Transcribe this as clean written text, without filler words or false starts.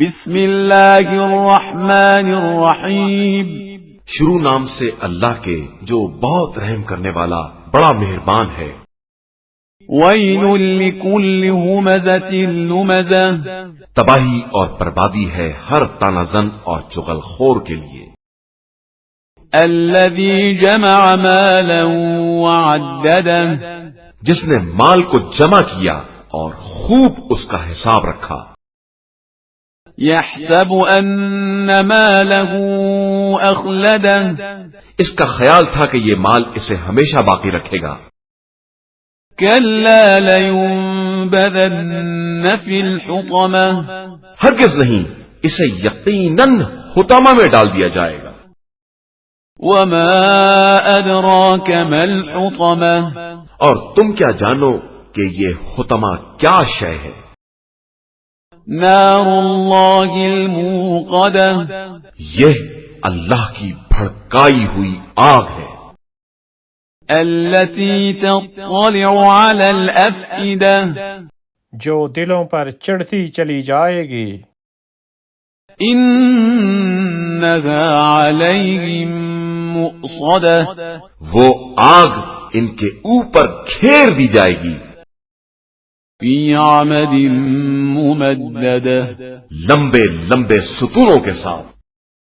بسم اللہ الرحمن الرحیم، شروع نام سے اللہ کے جو بہت رحم کرنے والا بڑا مہربان ہے۔ ویل لکل ہمزۃ لمزہ، تباہی اور بربادی ہے ہر تانا زن اور چغل خور کے لیے۔ الذی جمع مالا وعددہ، جس نے مال کو جمع کیا اور خوب اس کا حساب رکھا۔ یحسب ان مالہ اخلدہ، اس کا خیال تھا کہ یہ مال اسے ہمیشہ باقی رکھے گا۔ کلا لینبذن فی الحطمہ، ہرگز نہیں، اسے یقیناً حطمہ میں ڈال دیا جائے گا۔ وما ادراک ما الحطمہ، اور تم کیا جانو کہ یہ حطمہ کیا شے ہے؟ نار اللہ الموقدہ، یہ اللہ کی بھڑکائی ہوئی آگ ہے۔ التي تطلع على الافئدہ، جو دلوں پر چڑھتی چلی جائے گی۔ انها علیہم مؤصدہ، وہ آگ ان کے اوپر گھیر دی جائے گی۔ فی عمد ممددہ، لمبے لمبے ستونوں کے ساتھ۔